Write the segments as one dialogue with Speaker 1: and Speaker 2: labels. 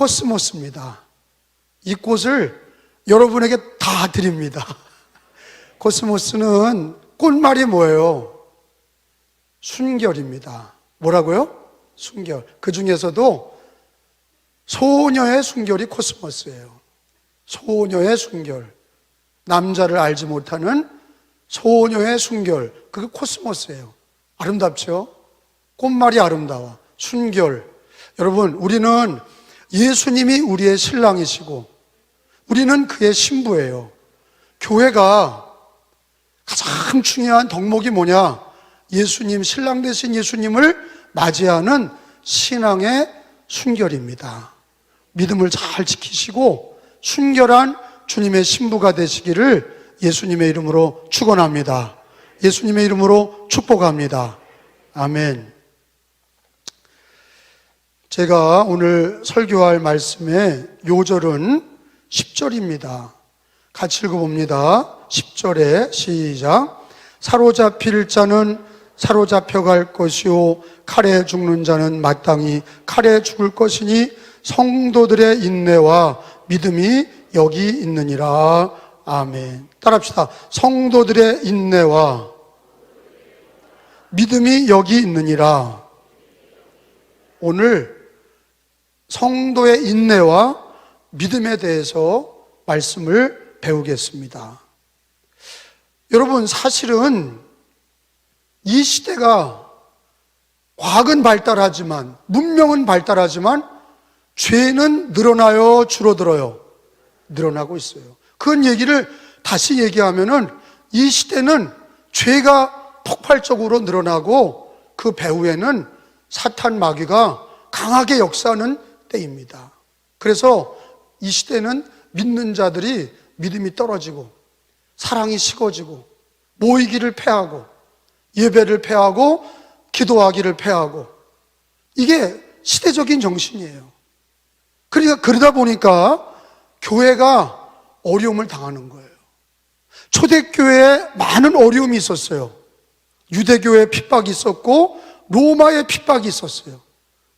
Speaker 1: 코스모스입니다. 이 꽃을 여러분에게 다 드립니다. 코스모스는 꽃말이 뭐예요? 순결입니다. 뭐라고요? 순결. 그 중에서도 소녀의 순결이 코스모스예요. 소녀의 순결. 남자를 알지 못하는 소녀의 순결. 그게 코스모스예요. 아름답죠? 꽃말이 아름다워. 순결. 여러분, 우리는 예수님이 우리의 신랑이시고 우리는 그의 신부예요. 교회가 가장 중요한 덕목이 뭐냐? 예수님, 신랑 되신 예수님을 맞이하는 신앙의 순결입니다. 믿음을 잘 지키시고 순결한 주님의 신부가 되시기를 예수님의 이름으로 축원합니다. 예수님의 이름으로 축복합니다. 아멘. 제가 오늘 설교할 말씀의 요절은 10절입니다. 같이 읽어봅니다. 10절에 시작. 사로잡힐 자는 사로잡혀갈 것이요 칼에 죽는 자는 마땅히 칼에 죽을 것이니 성도들의 인내와 믿음이 여기 있느니라. 아멘. 따라합시다. 성도들의 인내와 믿음이 여기 있느니라. 오늘 성도의 인내와 믿음에 대해서 말씀을 배우겠습니다. 여러분, 사실은 이 시대가 과학은 발달하지만, 문명은 발달하지만 죄는 늘어나요, 줄어들어요? 늘어나고 있어요. 그런 얘기를 다시 얘기하면은 이 시대는 죄가 폭발적으로 늘어나고 그 배후에는 사탄 마귀가 강하게 역사하는 때입니다. 그래서 이 시대는 믿는 자들이 믿음이 떨어지고 사랑이 식어지고 모이기를 패하고 예배를 패하고 기도하기를 패하고, 이게 시대적인 정신이에요. 그러니까 그러다 보니까 교회가 어려움을 당하는 거예요. 초대교회에 많은 어려움이 있었어요. 유대교회에 핍박이 있었고 로마의 핍박이 있었어요.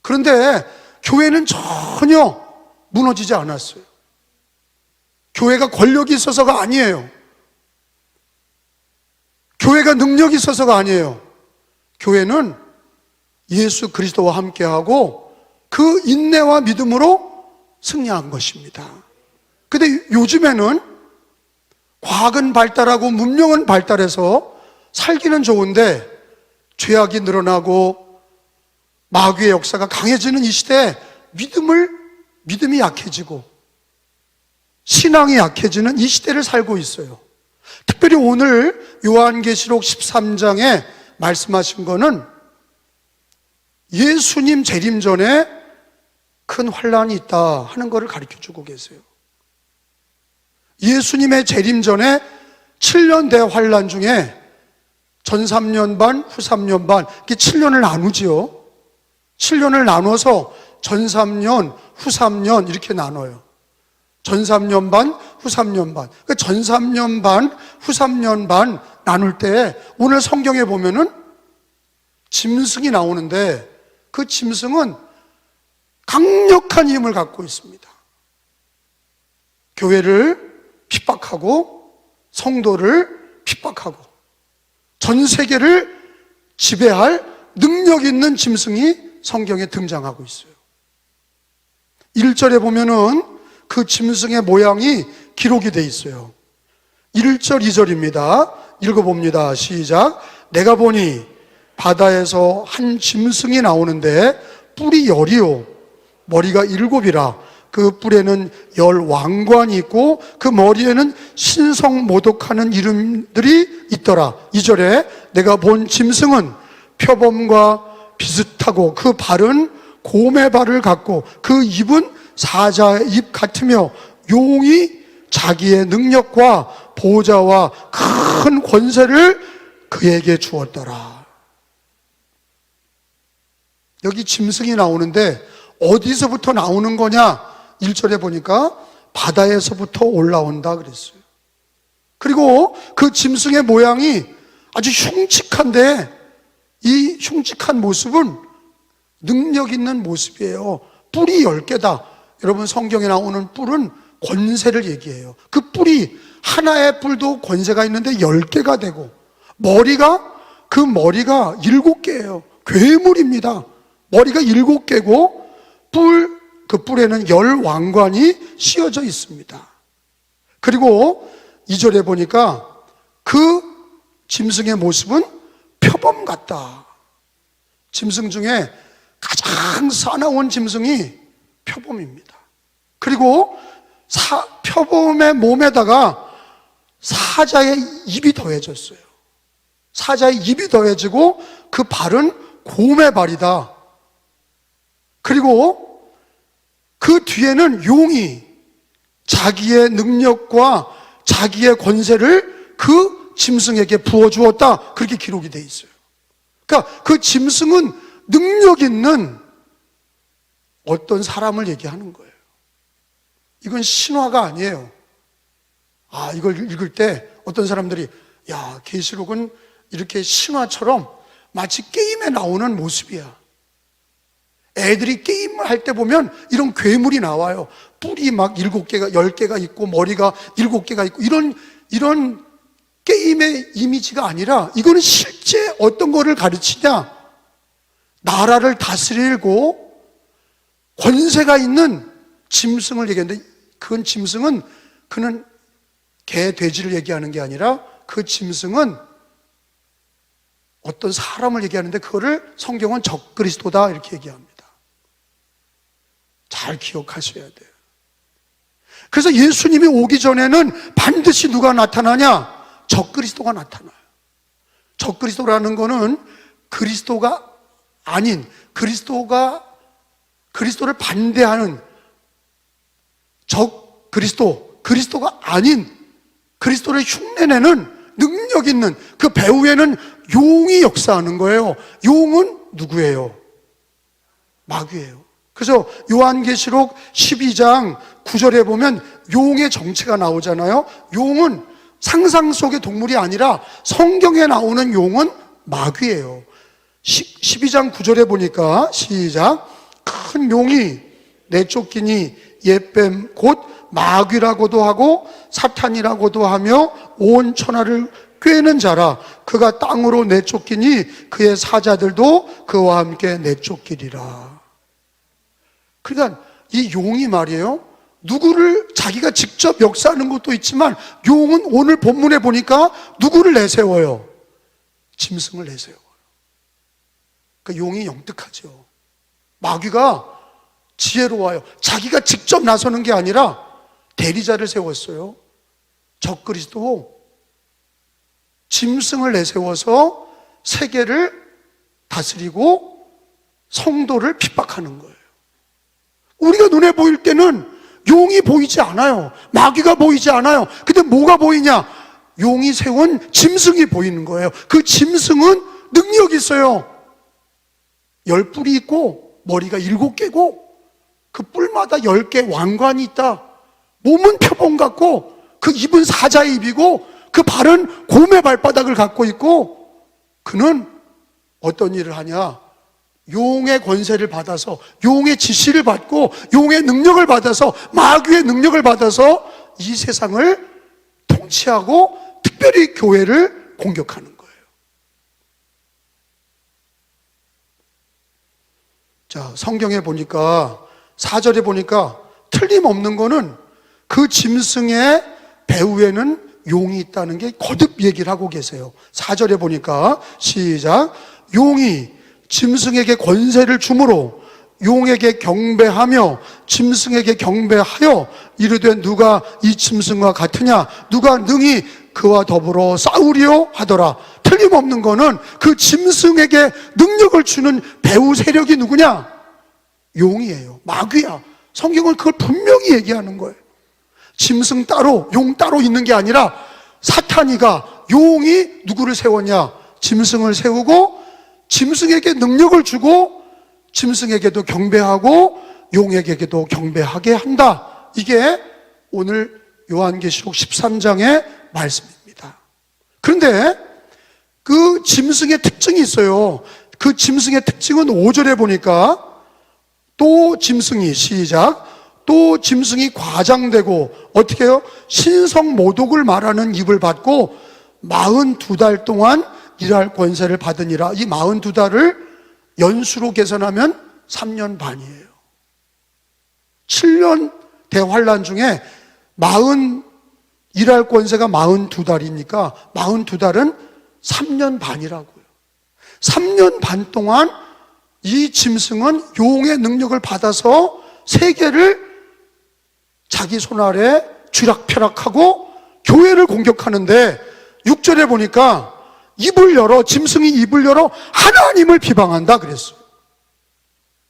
Speaker 1: 그런데 교회는 전혀 무너지지 않았어요. 교회가 권력이 있어서가 아니에요. 교회가 능력이 있어서가 아니에요. 교회는 예수 그리스도와 함께하고 그 인내와 믿음으로 승리한 것입니다. 근데 요즘에는 과학은 발달하고 문명은 발달해서 살기는 좋은데 죄악이 늘어나고 마귀의 역사가 강해지는 이 시대에 믿음이 약해지고 신앙이 약해지는 이 시대를 살고 있어요. 특별히 오늘 요한계시록 13장에 말씀하신 거는 예수님 재림 전에 큰 환란이 있다 하는 것을 가르쳐 주고 계세요. 예수님의 재림 전에 7년 대환란 중에 전 3년 반, 후 3년 반, 이렇게 7년을 나누지요. 7년을 나눠서 전 3년, 후 3년 이렇게 나눠요. 전 3년 반, 후 3년 반. 그러니까 전 3년 반, 후 3년 반 나눌 때 오늘 성경에 보면은 짐승이 나오는데 그 짐승은 강력한 힘을 갖고 있습니다. 교회를 핍박하고 성도를 핍박하고 전 세계를 지배할 능력 있는 짐승이 성경에 등장하고 있어요. 1절에 보면은 그 짐승의 모양이 기록이 돼 있어요. 1절, 2절입니다. 읽어봅니다. 시작. 내가 보니 바다에서 한 짐승이 나오는데 뿔이 10이요 머리가 7이라. 그 뿔에는 10 왕관이 있고 그 머리에는 신성모독하는 이름들이 있더라. 2절에 내가 본 짐승은 표범과 비슷하고 그 발은 곰의 발을 갖고 그 입은 사자의 입 같으며 용이 자기의 능력과 보좌와 큰 권세를 그에게 주었더라. 여기 짐승이 나오는데 어디서부터 나오는 거냐? 1절에 보니까 바다에서부터 올라온다 그랬어요. 그리고 그 짐승의 모양이 아주 흉측한데 이 흉측한 모습은 능력 있는 모습이에요. 뿔이 10개다. 여러분 성경에 나오는 뿔은 권세를 얘기해요. 그 뿔이 하나의 뿔도 권세가 있는데 10개가 되고 그 머리가 7개예요. 괴물입니다. 머리가 7개고 그 뿔에는 10왕관이 씌어져 있습니다. 그리고 2절에 보니까 그 짐승의 모습은 표범 같다. 짐승 중에 가장 사나운 짐승이 표범입니다. 그리고 표범의 몸에다가 사자의 입이 더해졌어요. 사자의 입이 더해지고 그 발은 곰의 발이다. 그리고 그 뒤에는 용이 자기의 능력과 자기의 권세를 그 짐승에게 부어주었다. 그렇게 기록이 되어 있어요. 그러니까 그 짐승은 능력 있는 어떤 사람을 얘기하는 거예요. 이건 신화가 아니에요. 이걸 읽을 때 어떤 사람들이 계시록은 이렇게 신화처럼 마치 게임에 나오는 모습이야. 애들이 게임을 할 때 보면 이런 괴물이 나와요. 뿔이 막 7개가, 10개가 있고 머리가 7개가 있고 이런 게임의 이미지가 아니라 이거는 실제 어떤 거를 가르치냐? 나라를 다스리고 권세가 있는 짐승을 얘기하는데 그는 개, 돼지를 얘기하는 게 아니라 그 짐승은 어떤 사람을 얘기하는데 그거를 성경은 적그리스도다 이렇게 얘기합니다. 잘 기억하셔야 돼요. 그래서 예수님이 오기 전에는 반드시 누가 나타나냐? 적그리스도가 나타나요. 적그리스도라는 거는 그리스도가 아닌 그리스도를 반대하는 그리스도가 아닌 그리스도를 흉내내는 능력 있는 그 배후에는 용이 역사하는 거예요. 용은 누구예요? 마귀예요. 그래서 요한계시록 12장 9절에 보면 용의 정체가 나오잖아요. 용은 상상 속의 동물이 아니라 성경에 나오는 용은 마귀예요. 12장 9절에 보니까 시작. 큰 용이 내쫓기니 옛뱀 곧 마귀라고도 하고 사탄이라고도 하며 온 천하를 꿰는 자라. 그가 땅으로 내쫓기니 그의 사자들도 그와 함께 내쫓기리라. 그러니까 이 용이 말이에요, 누구를 자기가 직접 역사하는 것도 있지만 용은 오늘 본문에 보니까 누구를 내세워요? 짐승을 내세워요. 그러니까 용이 영특하죠. 마귀가 지혜로워요. 자기가 직접 나서는 게 아니라 대리자를 세웠어요. 적그리스도 짐승을 내세워서 세계를 다스리고 성도를 핍박하는 거예요. 우리가 눈에 보일 때는 용이 보이지 않아요. 마귀가 보이지 않아요. 근데 뭐가 보이냐? 용이 세운 짐승이 보이는 거예요. 그 짐승은 능력이 있어요. 10뿔이 있고 머리가 7개고 그 뿔마다 10개 왕관이 있다. 몸은 표범 같고 그 입은 사자의 입이고 그 발은 곰의 발바닥을 갖고 있고 그는 어떤 일을 하냐? 용의 권세를 받아서 용의 지시를 받고 용의 능력을 받아서 마귀의 능력을 받아서 이 세상을 통치하고 특별히 교회를 공격하는 거예요. 자, 성경에 보니까 4절에 보니까 틀림없는 거는 그 짐승의 배후에는 용이 있다는 게 거듭 얘기를 하고 계세요. 4절에 보니까 시작. 용이 짐승에게 권세를 주므로 용에게 경배하며 짐승에게 경배하여 이르되 누가 이 짐승과 같으냐? 누가 능히 그와 더불어 싸우리요? 하더라. 틀림없는 거는 그 짐승에게 능력을 주는 배후 세력이 누구냐? 용이에요. 마귀야. 성경은 그걸 분명히 얘기하는 거예요. 짐승 따로 용 따로 있는 게 아니라 사탄이가 용이 누구를 세웠냐? 짐승을 세우고 짐승에게 능력을 주고 짐승에게도 경배하고 용에게도 경배하게 한다. 이게 오늘 요한계시록 13장의 말씀입니다. 그런데 그 짐승의 특징이 있어요. 그 짐승의 특징은 5절에 보니까 또 짐승이 시작 또 짐승이 과장되고 어떻게 해요? 신성모독을 말하는 입을 받고 42달 동안 일할 권세를 받으니라. 이 42달을 연수로 계산하면 3년 반이에요. 7년 대환란 중에 일할 권세가 42달이니까 42달은 3년 반이라고요. 3년 반 동안 이 짐승은 용의 능력을 받아서 세계를 자기 손 아래 쥐락펴락하고 교회를 공격하는데 6절에 보니까 짐승이 입을 열어 하나님을 비방한다 그랬어요.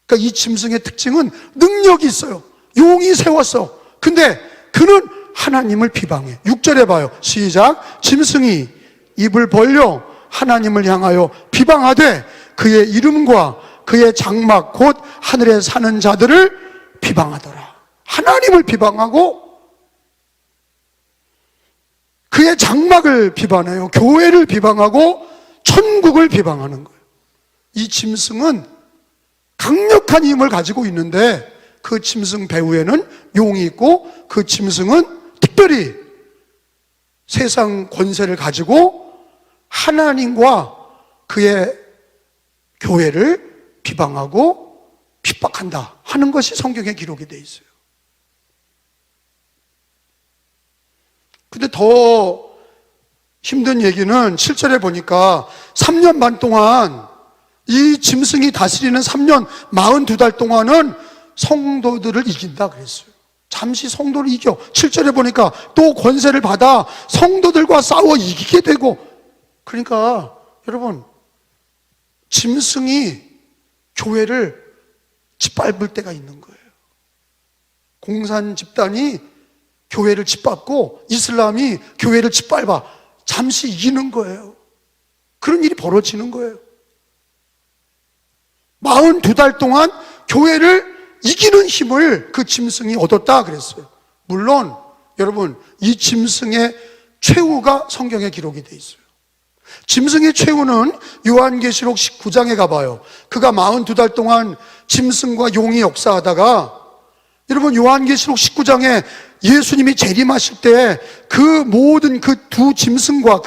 Speaker 1: 그러니까 이 짐승의 특징은 능력이 있어요. 용이 세웠어. 근데 그는 하나님을 비방해. 6절에 봐요. 시작. 짐승이 입을 벌려 하나님을 향하여 비방하되 그의 이름과 그의 장막 곧 하늘에 사는 자들을 비방하더라. 하나님을 비방하고 그의 장막을 비방해요. 교회를 비방하고 천국을 비방하는 거예요. 이 짐승은 강력한 힘을 가지고 있는데 그 짐승 배후에는 용이 있고 그 짐승은 특별히 세상 권세를 가지고 하나님과 그의 교회를 비방하고 핍박한다 하는 것이 성경에 기록이 되어 있어요. 근데 더 힘든 얘기는 7절에 보니까 3년 반 동안 이 짐승이 다스리는 3년 42달 동안은 성도들을 이긴다 그랬어요. 잠시 성도를 이겨. 7절에 보니까 또 권세를 받아 성도들과 싸워 이기게 되고. 그러니까 여러분, 짐승이 교회를 짓밟을 때가 있는 거예요. 공산 집단이 교회를 짓밟고 이슬람이 교회를 짓밟아 잠시 이기는 거예요. 그런 일이 벌어지는 거예요. 42달 동안 교회를 이기는 힘을 그 짐승이 얻었다 그랬어요. 물론 여러분, 이 짐승의 최후가 성경에 기록이 돼 있어요. 짐승의 최후는 요한계시록 19장에 가봐요. 그가 42달 동안 짐승과 용이 역사하다가, 여러분 요한계시록 19장에 예수님이 재림하실 때 그 모든 그 두 짐승과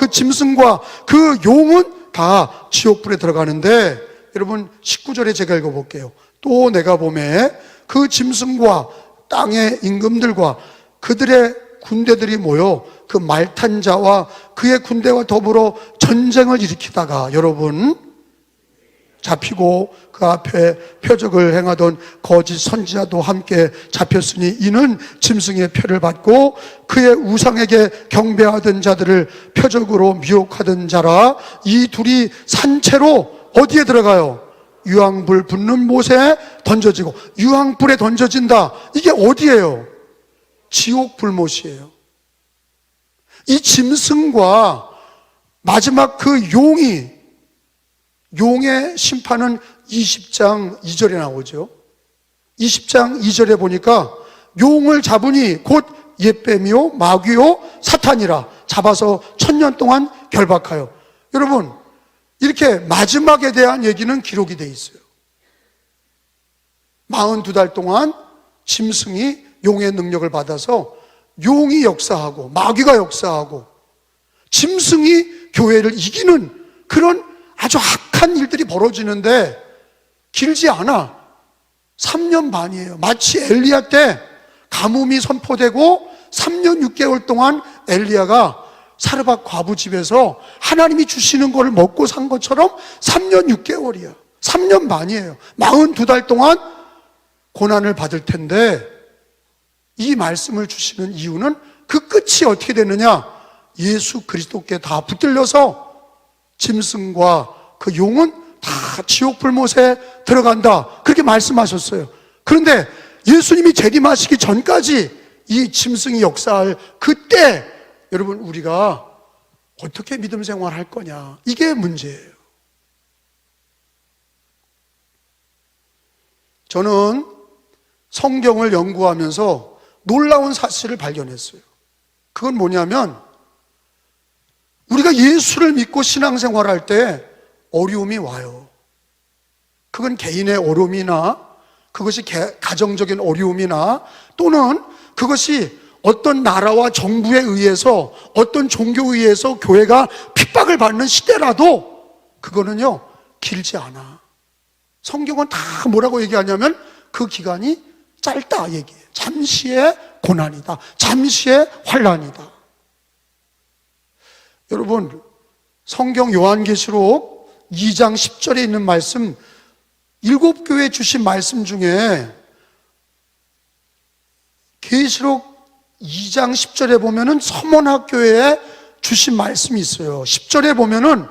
Speaker 1: 그 용은 다 지옥불에 들어가는데, 여러분 19절에 제가 읽어볼게요. 또 내가 보매 그 짐승과 땅의 임금들과 그들의 군대들이 모여 그 말탄 자와 그의 군대와 더불어 전쟁을 일으키다가, 여러분 잡히고 그 앞에 표적을 행하던 거짓 선지자도 함께 잡혔으니 이는 짐승의 표를 받고 그의 우상에게 경배하던 자들을 표적으로 미혹하던 자라. 이 둘이 산채로 어디에 들어가요? 유황불 붙는 못에 던져지고. 유황불에 던져진다. 이게 어디예요? 지옥 불못이에요. 이 짐승과 마지막 그 용의 심판은 20장 2절에 나오죠. 20장 2절에 보니까 용을 잡으니 곧 옛뱀이요 마귀요 사탄이라. 잡아서 1000년 동안 결박하여. 여러분, 이렇게 마지막에 대한 얘기는 기록이 돼 있어요. 42달 동안 짐승이 용의 능력을 받아서 용이 역사하고 마귀가 역사하고 짐승이 교회를 이기는 그런 아주 악한 일들이 벌어지는데 길지 않아. 3년 반이에요. 마치 엘리야 때 가뭄이 선포되고 3년 6개월 동안 엘리야가 사르밧 과부 집에서 하나님이 주시는 걸 먹고 산 것처럼 3년 6개월이야. 3년 반이에요. 42달 동안 고난을 받을 텐데, 이 말씀을 주시는 이유는 그 끝이 어떻게 되느냐? 예수 그리스도께 다 붙들려서 짐승과 그 용은 다 지옥 불못에 들어간다, 그렇게 말씀하셨어요. 그런데 예수님이 재림하시기 전까지 이 짐승이 역사할 그때, 여러분 우리가 어떻게 믿음 생활할 거냐, 이게 문제예요. 저는 성경을 연구하면서 놀라운 사실을 발견했어요. 그건 뭐냐면, 우리가 예수를 믿고 신앙생활할 때 어려움이 와요. 그건 개인의 어려움이나 그것이 가정적인 어려움이나 또는 그것이 어떤 나라와 정부에 의해서 어떤 종교에 의해서 교회가 핍박을 받는 시대라도 그거는요 길지 않아. 성경은 다 뭐라고 얘기하냐면 그 기간이 짧다 얘기해요. 잠시의 고난이다, 잠시의 환난이다. 여러분, 성경 요한계시록 2장 10절에 있는 말씀, 7교회 주신 말씀 중에 계시록 2장 10절에 보면은 서문학교에 주신 말씀이 있어요. 10절에 보면은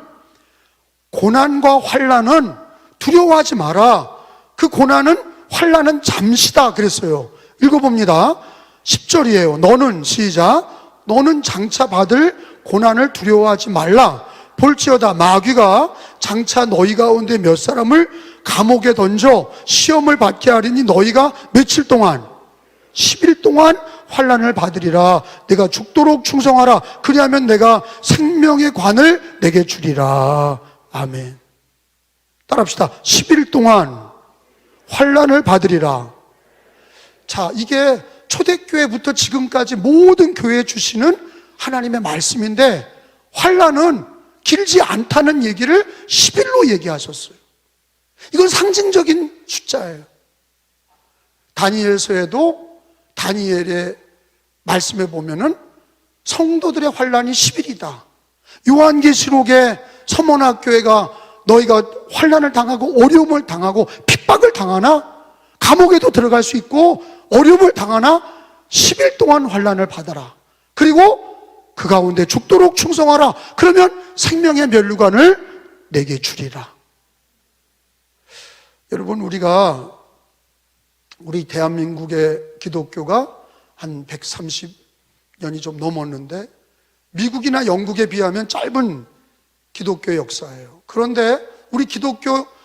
Speaker 1: 고난과 환난은 두려워하지 마라. 그 고난은 환난은 잠시다 그랬어요. 읽어봅니다. 10절이에요. 너는 시작. 너는 장차 받을 고난을 두려워하지 말라. 볼지어다 마귀가 장차 너희 가운데 몇 사람을 감옥에 던져 시험을 받게 하리니 너희가 며칠 동안 10일 동안 환난을 받으리라. 내가 죽도록 충성하라. 그리하면 내가 생명의 관을 내게 주리라. 아멘. 따라합시다. 10일 동안 환난을 받으리라. 자, 이게 초대교회부터 지금까지 모든 교회에 주시는 하나님의 말씀인데 환난은 길지 않다는 얘기를 10일로 얘기하셨어요. 이건 상징적인 숫자예요. 다니엘서에도 다니엘의 말씀에 보면은 성도들의 환난이 10일이다. 요한계시록에 서문학교회가 너희가 환난을 당하고 어려움을 당하고 핍박을 당하나 감옥에도 들어갈 수 있고 어려움을 당하나 10일 동안 환난을 받아라. 그리고 그 가운데 죽도록 충성하라. 그러면 생명의 면류관을 내게 주리라. 여러분, 우리 대한민국의 기독교가 한 130년이 좀 넘었는데 미국이나 영국에 비하면 짧은 기독교 역사예요. 그런데 우리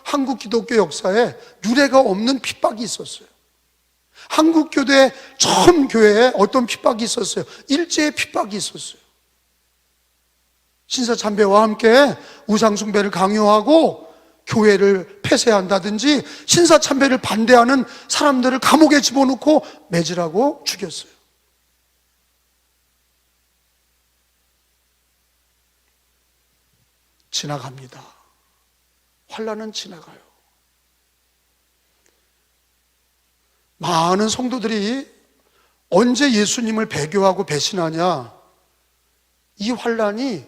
Speaker 1: 한국 기독교 역사에 유례가 없는 핍박이 있었어요. 한국 교대 처음 교회에 어떤 핍박이 있었어요? 일제의 핍박이 있었어요. 신사참배와 함께 우상숭배를 강요하고 교회를 폐쇄한다든지 신사참배를 반대하는 사람들을 감옥에 집어넣고 매질하고 죽였어요. 지나갑니다. 환난은 지나가요. 많은 성도들이 언제 예수님을 배교하고 배신하냐, 이 환난이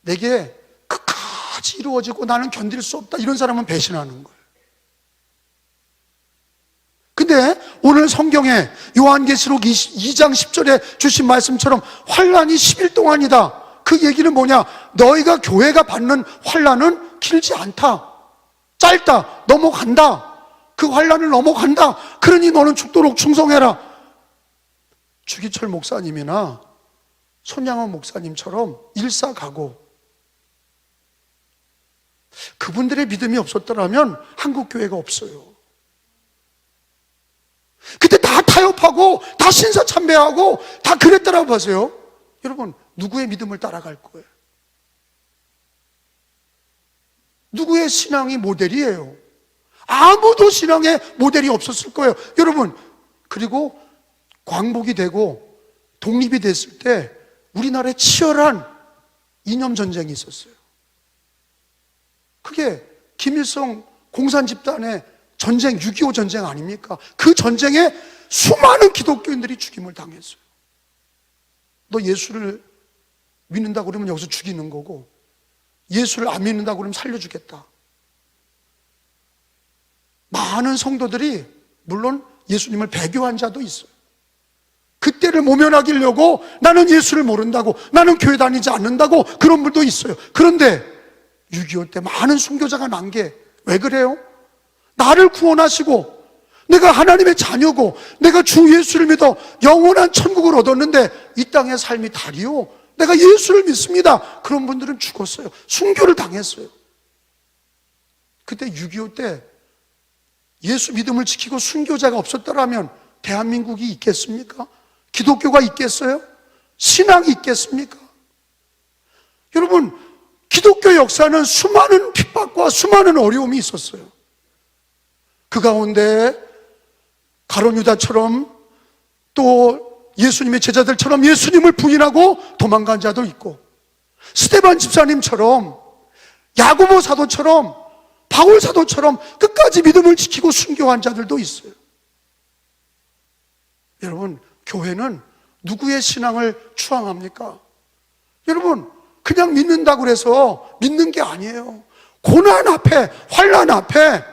Speaker 1: 내게 끝까지 이루어지고 나는 견딜 수 없다, 이런 사람은 배신하는 거예요. 근데 오늘 성경에 요한계시록 2장 10절에 주신 말씀처럼 환난이 10일 동안이다. 그 얘기는 뭐냐? 너희가 교회가 받는 환난은 길지 않다, 짧다, 넘어간다. 그 환난을 넘어간다. 그러니 너는 죽도록 충성해라. 주기철 목사님이나 손양원 목사님처럼 일사가고, 그분들의 믿음이 없었더라면 한국 교회가 없어요. 그때 다 타협하고 다 신사참배하고 다 그랬더라고 보세요. 여러분, 누구의 믿음을 따라갈 거예요? 누구의 신앙이 모델이에요? 아무도 신앙의 모델이 없었을 거예요. 여러분, 그리고 광복이 되고 독립이 됐을 때 우리나라에 치열한 이념 전쟁이 있었어요. 그게 김일성 공산집단의 전쟁, 6.25 전쟁 아닙니까? 그 전쟁에 수많은 기독교인들이 죽임을 당했어요. 너 예수를 믿는다고 그러면 여기서 죽이는 거고, 예수를 안 믿는다고 그러면 살려주겠다. 많은 성도들이 물론 예수님을 배교한 자도 있어요. 그때를 모면하기려고 나는 예수를 모른다고, 나는 교회 다니지 않는다고 그런 분도 있어요. 그런데 6.25 때 많은 순교자가 난 게 왜 그래요? 나를 구원하시고 내가 하나님의 자녀고 내가 주 예수를 믿어 영원한 천국을 얻었는데 이 땅의 삶이 다리요, 내가 예수를 믿습니다. 그런 분들은 죽었어요. 순교를 당했어요. 그때 6.25 때 예수 믿음을 지키고 순교자가 없었더라면 대한민국이 있겠습니까? 기독교가 있겠어요? 신앙이 있겠습니까? 여러분, 기독교 역사는 수많은 핍박과 수많은 어려움이 있었어요. 그 가운데 가룟 유다처럼 또 예수님의 제자들처럼 예수님을 부인하고 도망간 자도 있고, 스데반 집사님처럼, 야고보 사도처럼, 바울 사도처럼 끝까지 믿음을 지키고 순교한 자들도 있어요. 여러분, 교회는 누구의 신앙을 추앙합니까? 여러분, 그냥 믿는다고 해서 믿는 게 아니에요. 고난 앞에, 환난 앞에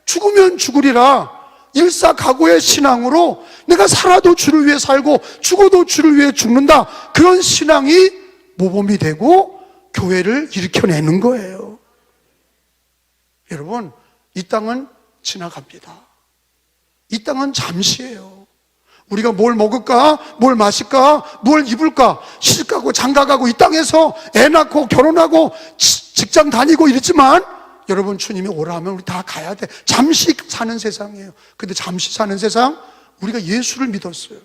Speaker 1: 죽으면 죽으리라 일사각오의 신앙으로 내가 살아도 주를 위해 살고 죽어도 주를 위해 죽는다, 그런 신앙이 모범이 되고 교회를 일으켜내는 거예요. 여러분, 이 땅은 지나갑니다. 이 땅은 잠시예요. 우리가 뭘 먹을까, 뭘 마실까, 뭘 입을까, 시집가고 장가가고 이 땅에서 애 낳고 결혼하고 직장 다니고 이랬지만, 여러분, 주님이 오라 하면 우리 다 가야 돼. 잠시 사는 세상이에요. 근데 잠시 사는 세상, 우리가 예수를 믿었어요.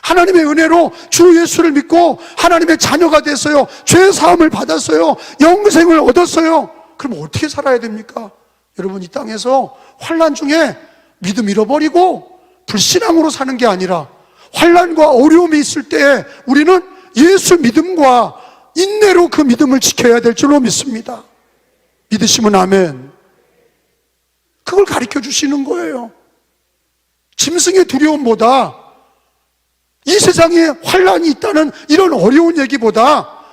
Speaker 1: 하나님의 은혜로 주 예수를 믿고 하나님의 자녀가 됐어요. 죄 사함을 받았어요. 영생을 얻었어요. 그럼 어떻게 살아야 됩니까? 여러분, 이 땅에서 환난 중에 믿음 잃어버리고 불신앙으로 사는 게 아니라, 환난과 어려움이 있을 때 우리는 예수 믿음과 인내로 그 믿음을 지켜야 될 줄로 믿습니다. 믿으시면 아멘. 그걸 가르쳐 주시는 거예요. 짐승의 두려움보다, 이 세상에 환난이 있다는 이런 어려운 얘기보다,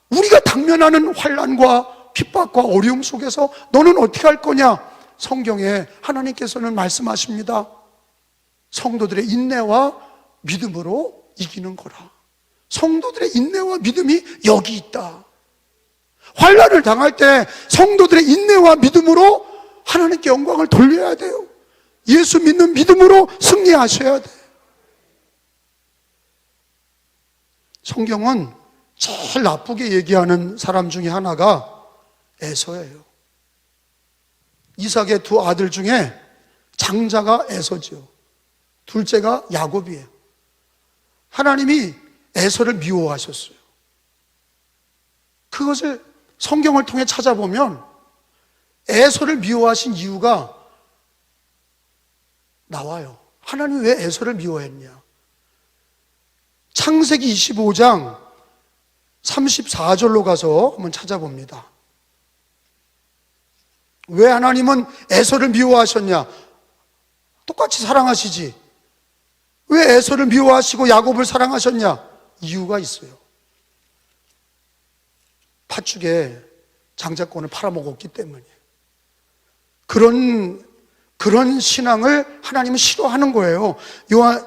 Speaker 1: 우리가 당면하는 환난과 핍박과 어려움 속에서 너는 어떻게 할 거냐? 성경에 하나님께서는 말씀하십니다. 성도들의 인내와 믿음으로 이기는 거라. 성도들의 인내와 믿음이 여기 있다. 환난을 당할 때 성도들의 인내와 믿음으로 하나님께 영광을 돌려야 돼요. 예수 믿는 믿음으로 승리하셔야 돼. 성경은 제일 나쁘게 얘기하는 사람 중에 하나가 에서예요. 이삭의 두 아들 중에 장자가 에서지요. 둘째가 야곱이에요. 하나님이 에서를 미워하셨어요. 그것을 성경을 통해 찾아보면 에서를 미워하신 이유가 나와요. 하나님이 왜 에서를 미워했냐? 창세기 25장 34절로 가서 한번 찾아봅니다. 왜 하나님은 에서를 미워하셨냐? 똑같이 사랑하시지. 왜 에서를 미워하시고 야곱을 사랑하셨냐? 이유가 있어요. 팥죽에 장자권을 팔아먹었기 때문이에요. 그런 신앙을 하나님은 싫어하는 거예요.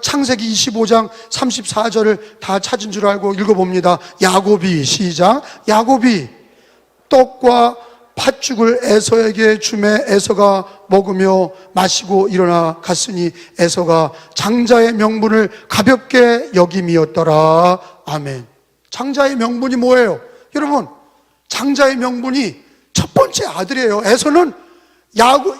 Speaker 1: 창세기 25장 34절을 다 찾은 줄 알고 읽어봅니다. 야곱이, 시작. 야곱이 떡과 팥죽을 에서에게 주매 에서가 먹으며 마시고 일어나 갔으니 에서가 장자의 명분을 가볍게 여김이었더라. 아멘. 장자의 명분이 뭐예요? 여러분, 장자의 명분이 첫 번째 아들이에요. 에서는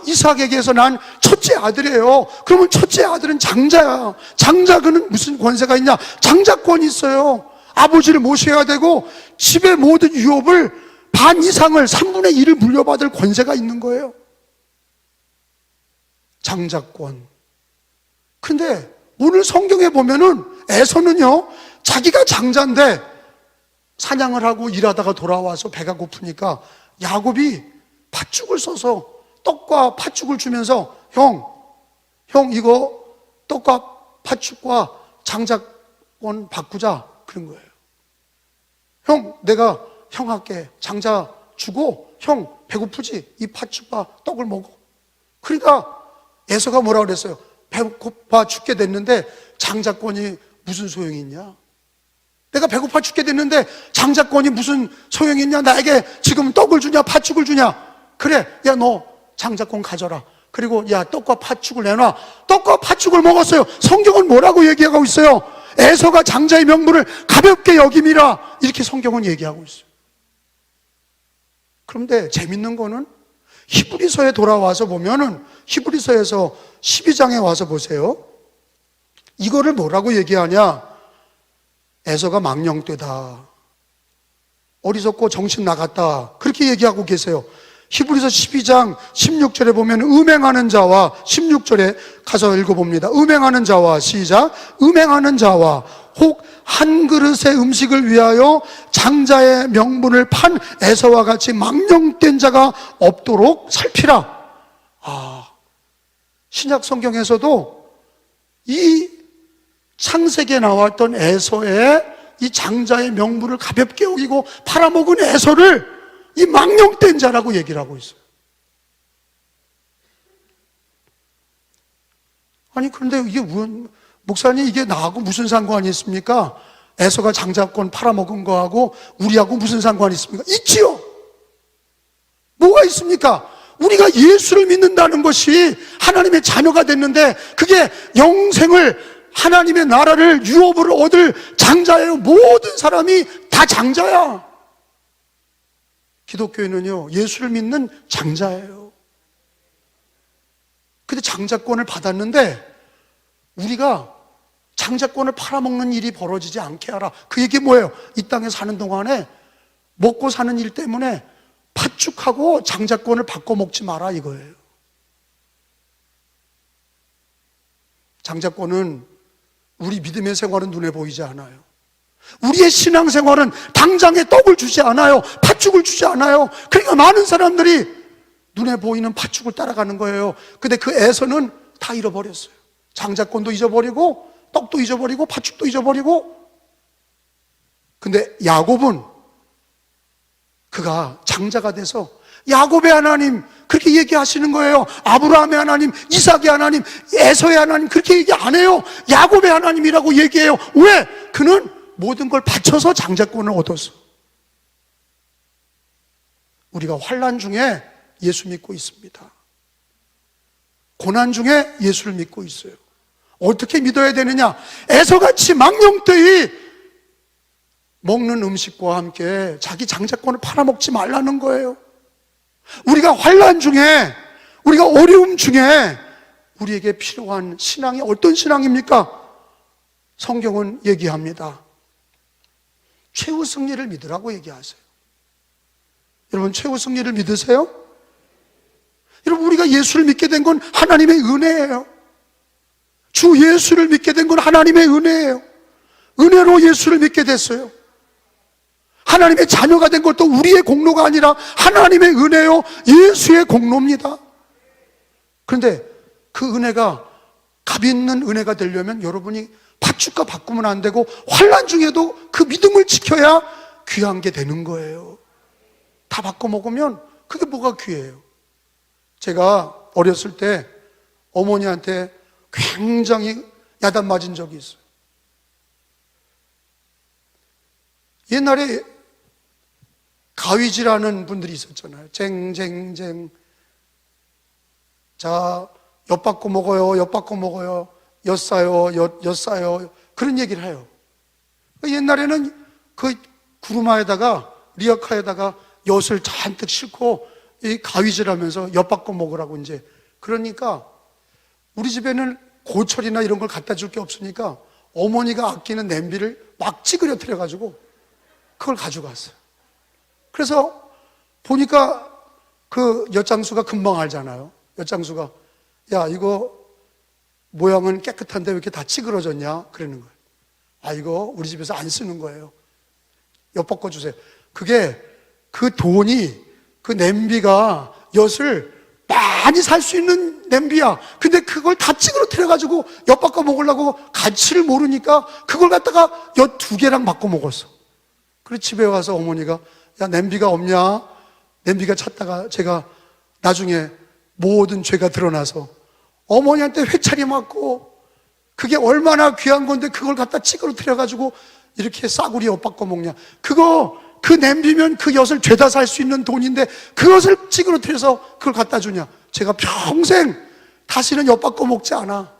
Speaker 1: 이삭에게서 난 첫째 아들이에요. 그러면 첫째 아들은 장자야. 장자는 무슨 권세가 있냐? 장자권이 있어요. 아버지를 모셔야 되고 집의 모든 유업을 반 이상을 3분의 1을 물려받을 권세가 있는 거예요. 장자권. 근데 오늘 성경에 보면은 에서는요, 자기가 장자인데 사냥을 하고 일하다가 돌아와서 배가 고프니까 야곱이 팥죽을 써서 떡과 팥죽을 주면서 형 이거 떡과 팥죽과 장자권 바꾸자, 그런 거예요. 형, 내가 형 할게. 장자 주고 형 배고프지? 이 팥죽과 떡을 먹어. 그러니까 에서가 뭐라 그랬어요? 배고파 죽게 됐는데 장자권이 무슨 소용이 있냐? 내가 배고파 죽게 됐는데 장자권이 무슨 소용이 있냐? 나에게 지금 떡을 주냐 팥죽을 주냐? 그래, 야 너 장자권 가져라. 그리고 야 떡과 팥죽을 내놔. 떡과 팥죽을 먹었어요. 성경은 뭐라고 얘기하고 있어요? 에서가 장자의 명분을 가볍게 여김이라, 이렇게 성경은 얘기하고 있어요. 그런데 재밌는 거는 히브리서에 돌아와서 보면은, 히브리서에서 12장에 와서 보세요. 이거를 뭐라고 얘기하냐? 에서가 망령되다, 어리석고 정신 나갔다, 그렇게 얘기하고 계세요. 히브리서 12장 16절에 보면 음행하는 자와 16절에 가서 읽어봅니다. 음행하는 자와 시작. 음행하는 자와 혹 한 그릇의 음식을 위하여 장자의 명분을 판 에서와 같이 망령된 자가 없도록 살피라. 신약 성경에서도 이 창세기에 나왔던 에서의 이 장자의 명분을 가볍게 여기고 팔아먹은 에서를 이 망령된 자라고 얘기를 하고 있어요. 아니 그런데 이게 목사님 이게 나하고 무슨 상관이 있습니까? 에서가 장자권 팔아먹은 거하고 우리하고 무슨 상관이 있습니까? 있지요. 뭐가 있습니까? 우리가 예수를 믿는다는 것이 하나님의 자녀가 됐는데 그게 영생을 하나님의 나라를 유업으로 얻을 장자예요. 모든 사람이 다 장자야. 기독교인은요 예수를 믿는 장자예요. 근데 장자권을 받았는데 우리가 장자권을 팔아먹는 일이 벌어지지 않게 하라. 그 얘기 뭐예요? 이 땅에 사는 동안에 먹고 사는 일 때문에 파축하고 장자권을 바꿔 먹지 마라 이거예요. 장자권은 우리 믿음의 생활은 눈에 보이지 않아요. 우리의 신앙생활은 당장에 떡을 주지 않아요. 팥죽을 주지 않아요. 그러니까 많은 사람들이 눈에 보이는 팥죽을 따라가는 거예요. 근데 그 애서는 다 잃어버렸어요. 장자권도 잊어버리고 떡도 잊어버리고 팥죽도 잊어버리고. 근데 야곱은 그가 장자가 돼서 야곱의 하나님 그렇게 얘기하시는 거예요. 아브라함의 하나님, 이삭의 하나님, 에서의 하나님 그렇게 얘기 안 해요. 야곱의 하나님이라고 얘기해요. 왜? 그는 모든 걸 바쳐서 장자권을 얻었어. 우리가 환난 중에 예수 믿고 있습니다. 고난 중에 예수를 믿고 있어요. 어떻게 믿어야 되느냐? 에서같이 망령되이 먹는 음식과 함께 자기 장자권을 팔아먹지 말라는 거예요. 우리가 환난 중에, 우리가 어려움 중에 우리에게 필요한 신앙이 어떤 신앙입니까? 성경은 얘기합니다. 최후 승리를 믿으라고 얘기하세요. 여러분 최후 승리를 믿으세요? 여러분 우리가 예수를 믿게 된 건 하나님의 은혜예요. 주 예수를 믿게 된 건 하나님의 은혜예요. 은혜로 예수를 믿게 됐어요. 하나님의 자녀가 된 것도 우리의 공로가 아니라 하나님의 은혜요 예수의 공로입니다. 그런데 그 은혜가 값 있는 은혜가 되려면 여러분이 팥죽과 바꾸면 안 되고 환난 중에도 그 믿음을 지켜야 귀한 게 되는 거예요. 다 바꿔 먹으면 그게 뭐가 귀해요? 제가 어렸을 때 어머니한테 굉장히 야단 맞은 적이 있어요. 옛날에 가위질하는 분들이 있었잖아요. 쟁쟁쟁. 자, 엿 바꿔 먹어요. 엿 바꿔 먹어요. 엿 싸요. 엿 싸요. 그런 얘기를 해요. 옛날에는 그 구루마에다가 리어카에다가 엿을 잔뜩 싣고 이 가위질하면서 엿 바꿔 먹으라고 이제. 그러니까 우리 집에는 고철이나 이런 걸 갖다 줄 게 없으니까 어머니가 아끼는 냄비를 막 찌그러뜨려 가지고 그걸 가져갔어요. 그래서 보니까 그 엿장수가 금방 알잖아요. 엿장수가 야 이거 모양은 깨끗한데 왜 이렇게 다 찌그러졌냐 그러는 거예요. 아 이거 우리 집에서 안 쓰는 거예요. 엿 바꿔 주세요. 그게 그 돈이 그 냄비가 엿을 많이 살 수 있는 냄비야. 근데 그걸 다 찌그러뜨려 가지고 엿 바꿔 먹으려고 가치를 모르니까 그걸 갖다가 엿 2개랑 바꿔 먹었어. 그래서 집에 와서 어머니가 야 냄비가 없냐? 냄비가 찾다가 제가 나중에 모든 죄가 드러나서 어머니한테 회차리 맞고 그게 얼마나 귀한 건데 그걸 갖다 찌그러뜨려 가지고 이렇게 싸구려 엿 바꿔 먹냐? 그 냄비면 그 엿을 죄다 살 수 있는 돈인데 그것을 찌그러뜨려서 그걸 갖다 주냐? 제가 평생 다시는 엿 바꿔 먹지 않아.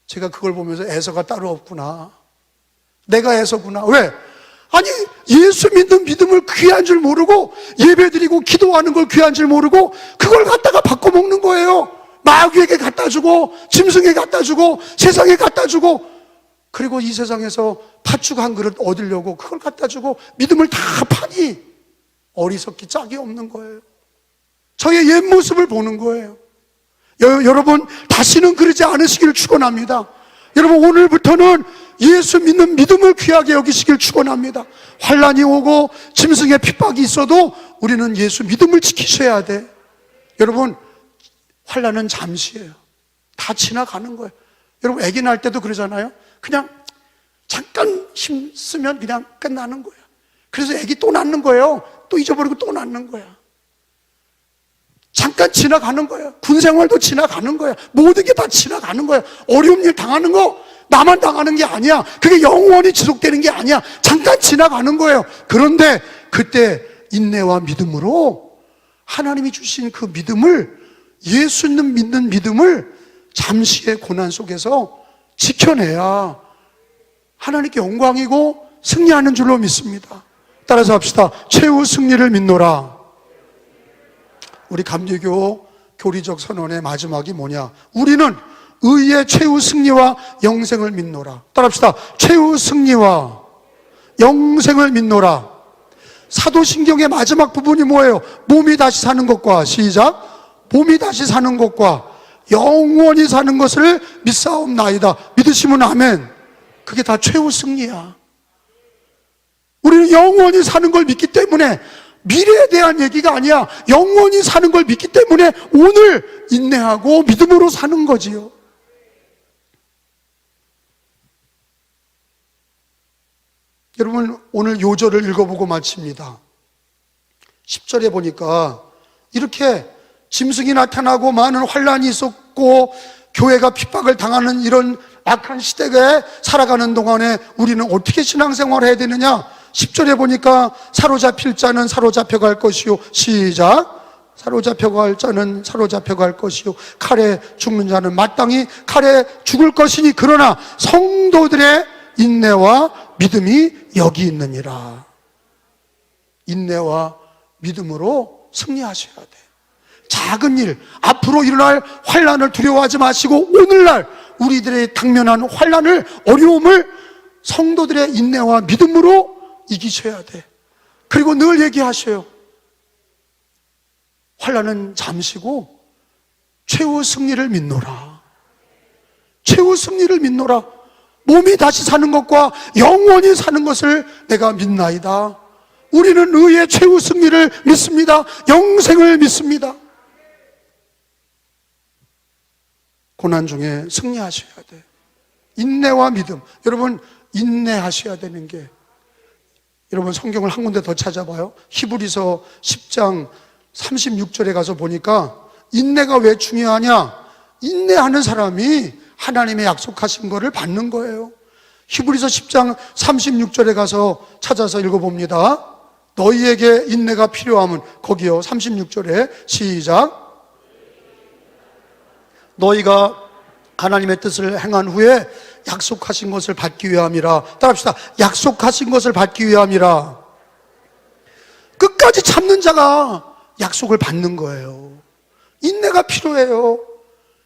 Speaker 1: 제가 그걸 보면서 애서가 따로 없구나. 내가 애서구나. 왜? 아니 예수 믿는 믿음을 귀한 줄 모르고 예배드리고 기도하는 걸 귀한 줄 모르고 그걸 갖다가 바꿔 먹는 거예요. 마귀에게 갖다 주고 짐승에게 갖다 주고 세상에 갖다 주고 그리고 이 세상에서 팥죽 한 그릇 얻으려고 그걸 갖다 주고 믿음을 다 파니 어리석기 짝이 없는 거예요. 저의 옛 모습을 보는 거예요. 여러분 다시는 그러지 않으시기를 축원합니다. 여러분 오늘부터는 예수 믿는 믿음을 귀하게 여기시길 축원합니다. 환난이 오고 짐승의 핍박이 있어도 우리는 예수 믿음을 지키셔야 돼. 여러분 환난은 잠시예요. 다 지나가는 거예요. 여러분 아기 낳을 때도 그러잖아요. 그냥 잠깐 힘쓰면 그냥 끝나는 거예요. 그래서 아기 또 낳는 거예요. 또 잊어버리고 또 낳는 거야. 잠깐 지나가는 거예요. 군 생활도 지나가는 거예요. 모든 게 다 지나가는 거예요. 어려운 일 당하는 거 나만 당하는 게 아니야. 그게 영원히 지속되는 게 아니야. 잠깐 지나가는 거예요. 그런데 그때 인내와 믿음으로 하나님이 주신 그 믿음을, 예수님 믿는 믿음을 잠시의 고난 속에서 지켜내야 하나님께 영광이고 승리하는 줄로 믿습니다. 따라서 합시다. 최후 승리를 믿노라. 우리 감리교 교리적 선언의 마지막이 뭐냐? 우리는 의의 최후 승리와 영생을 믿노라. 따라합시다. 최후 승리와 영생을 믿노라. 사도신경의 마지막 부분이 뭐예요? 몸이 다시 사는 것과, 시작, 몸이 다시 사는 것과 영원히 사는 것을 믿사옵나이다. 믿으시면 아멘. 그게 다 최후 승리야. 우리는 영원히 사는 걸 믿기 때문에 미래에 대한 얘기가 아니야. 영원히 사는 걸 믿기 때문에 오늘 인내하고 믿음으로 사는 거지요. 여러분 오늘 요절을 읽어보고 마칩니다. 10절에 보니까 이렇게 짐승이 나타나고 많은 환난이 있었고 교회가 핍박을 당하는 이런 악한 시대에 살아가는 동안에 우리는 어떻게 신앙생활을 해야 되느냐? 10절에 보니까 사로잡힐 자는 사로잡혀갈 것이요, 시작, 사로잡혀갈 자는 사로잡혀갈 것이요, 칼에 죽는 자는 마땅히 칼에 죽을 것이니 그러나 성도들의 인내와 믿음이 여기 있느니라. 인내와 믿음으로 승리하셔야 돼. 작은 일, 앞으로 일어날 환난을 두려워하지 마시고 오늘날 우리들의 당면한 환난을, 어려움을 성도들의 인내와 믿음으로 이기셔야 돼. 그리고 늘 얘기하셔요. 환난은 잠시고 최후 승리를 믿노라. 최후 승리를 믿노라. 몸이 다시 사는 것과 영원히 사는 것을 내가 믿나이다. 우리는 의의 최후 승리를 믿습니다. 영생을 믿습니다. 고난 중에 승리하셔야 돼. 인내와 믿음. 여러분 인내하셔야 되는 게, 여러분 성경을 한 군데 더 찾아봐요. 히브리서 10장 36절에 가서 보니까 인내가 왜 중요하냐? 인내하는 사람이 하나님의 약속하신 거를 받는 거예요. 히브리서 10장 36절에 가서 찾아서 읽어봅니다. 너희에게 인내가 필요함은, 거기요 36절에 시작, 너희가 하나님의 뜻을 행한 후에 약속하신 것을 받기 위함이라. 따라합시다. 약속하신 것을 받기 위함이라. 끝까지 참는 자가 약속을 받는 거예요. 인내가 필요해요.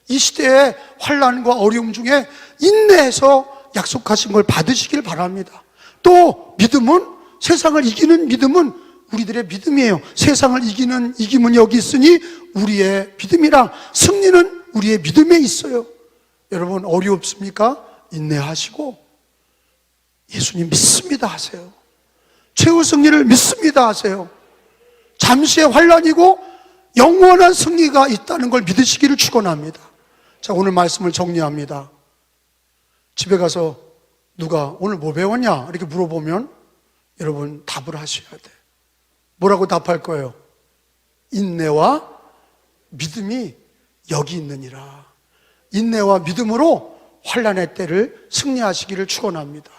Speaker 1: 이 시대의 환난과 어려움 중에 인내해서 약속하신 걸 받으시길 바랍니다. 또 믿음은, 세상을 이기는 믿음은 우리들의 믿음이에요. 세상을 이기는 이김은 여기 있으니 우리의 믿음이라. 승리는 우리의 믿음에 있어요. 여러분 어렵습니까? 인내하시고 예수님 믿습니다 하세요. 최후 승리를 믿습니다 하세요. 잠시의 환난이고 영원한 승리가 있다는 걸 믿으시기를 축원합니다. 자, 오늘 말씀을 정리합니다. 집에 가서 누가 오늘 뭐 배웠냐? 이렇게 물어보면 여러분 답을 하셔야 돼. 뭐라고 답할 거예요? 인내와 믿음이 여기 있느니라. 인내와 믿음으로 환난의 때를 승리하시기를 축원합니다.